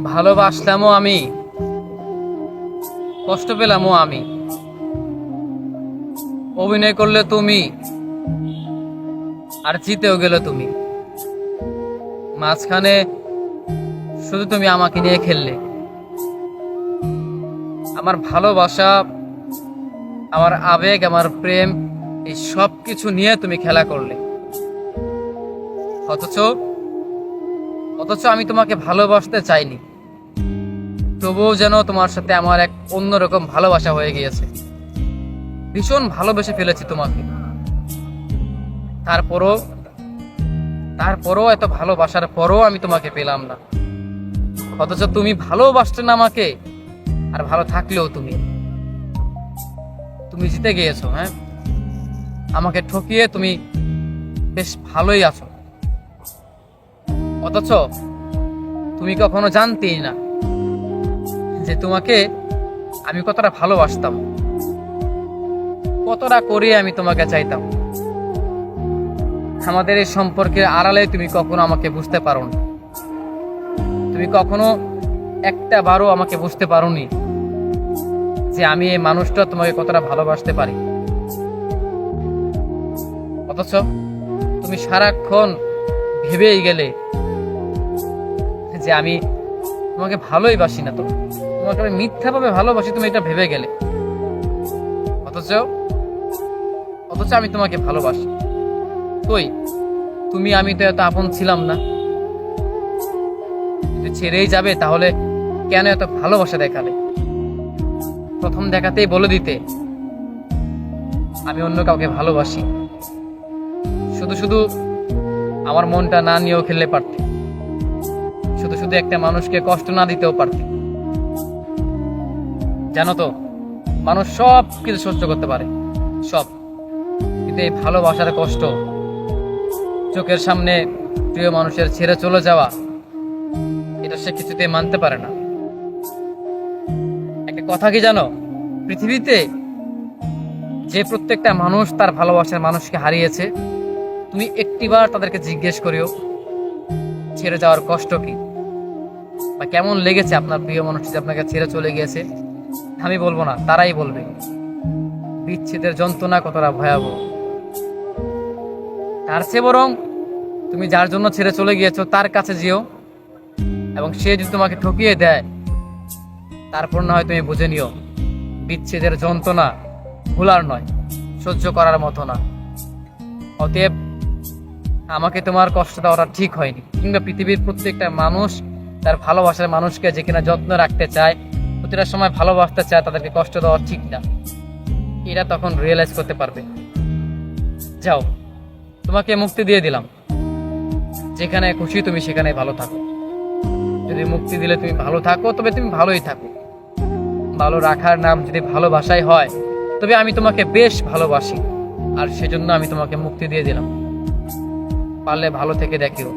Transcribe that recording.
ভালোবাসলামও আমি, কষ্ট পেলামও আমি। অভিনয় করলে তুমি, আর জিতেও গেলে তুমি। মাঝখানে শুধু তুমি আমাকে নিয়ে খেললে। আমার ভালোবাসা, আমার আবেগ, আমার প্রেম, এই সব কিছু নিয়ে তুমি খেলা করলে। অথচ অথচ আমি তোমাকে ভালোবাসতে চাইনি, তবুও যেন তোমার সাথে আমার এক অন্যরকম ভালোবাসা হয়ে গিয়েছে। ভীষণ ভালোবেসে ফেলেছি তোমাকে। তারপরও তারপরও এত ভালোবাসার পরও আমি তোমাকে পেলাম না। অথচ তুমি ভালোবাসতে না আমাকে, আর ভালো থাকলেও তুমি তুমি জিতে গিয়েছো। হ্যাঁ, আমাকে ঠকিয়ে তুমি বেশ ভালোই আছো। অথচ তুমি কখনো জানতেই না যে তোমাকে আমি কতটা ভালোবাসতাম, কতটা করে আমি তোমাকে চাইতাম। আমাদের এই সম্পর্কের আড়ালে তুমি কখনো আমাকে বুঝতে পারো না। তুমি কখনো একটা বারও আমাকে বুঝতে পারোনি যে আমি এই মানুষটা তোমাকে কতটা ভালোবাসতে পারি। অথচ তুমি সারাক্ষণ ভেবেই গেলে যে আমি তোমাকে ভালোই বাসি না, তো তোমাকে আমি মিথ্যাভাবে ভালোবাসি, তুমি এটা ভেবে গেলে। অথচ অথচ আমি তোমাকে ভালোবাসি। কই, আমি তো এত আপন ছিলাম না। যদি ছেড়েই যাবে তাহলে কেন এত ভালোবাসা দেখালে? প্রথম দেখাতেই বলে দিতে আমি অন্য কাউকে ভালোবাসি। শুধু শুধু আমার মনটা না নিয়েও খেললে পারতে, শুধু শুধু একটা মানুষকে কষ্ট না দিতেও পারতে। জানো তো, মানুষ সব কিছু সহ্য করতে পারে, সব, কিন্তু এই ভালোবাসার কষ্ট, চোখের সামনে প্রিয় মানুষের ছেড়ে চলে যাওয়া, এটা সে কিছুতেই মানতে পারে না। একটা কথা কি জানো, পৃথিবীতে যে প্রত্যেকটা মানুষ তার ভালোবাসার মানুষকে হারিয়েছে, তুমি একটিবার তাদেরকে জিজ্ঞেস করিও ছেড়ে যাওয়ার কষ্ট কি, বা কেমন লেগেছে আপনার প্রিয় মানুষটি যে আপনাকে ছেড়ে চলে গিয়েছে। আমি বলবো না, তারাই বলবে বিচ্ছেদের যন্ত্রণা কতটা ভয়াবহ। তার চেয়ে বরং তুমি যার জন্য ছেড়ে চলে গিয়েছো তার কাছে যেও, এবং সে যদি তোমাকে ঠকিয়ে দেয়, তারপর না হয় তুমি বুঝে নিও বিচ্ছেদের যন্ত্রণা ভোলার নয়, সহ্য করার মতো না। অতএব আমাকে তোমার কষ্ট দেওয়াটা ঠিক হয়নি, কিংবা পৃথিবীর প্রত্যেকটা মানুষ তার ভালোবাসার মানুষকে যে কিনা যত্ন রাখতে চায়, প্রতিটা সময় ভালোবাসতে চায়, তাদেরকে কষ্ট দেওয়া ঠিক না। এরা তখন রিয়েলাইজ করতে পারবে। যাও, তোমাকে মুক্তি দিয়ে দিলাম, যেখানে খুশি তুমি সেখানে ভালো থাকো। যদি মুক্তি দিলে তুমি ভালো থাকো, তবে তুমি ভালোই থাকো। ভালো রাখার নাম যদি ভালোবাসাই হয়, তবে আমি তোমাকে বেশ ভালোবাসি, আর সেজন্য আমি তোমাকে মুক্তি দিয়ে দিলাম। পারলে ভালো থেকে দেখিও।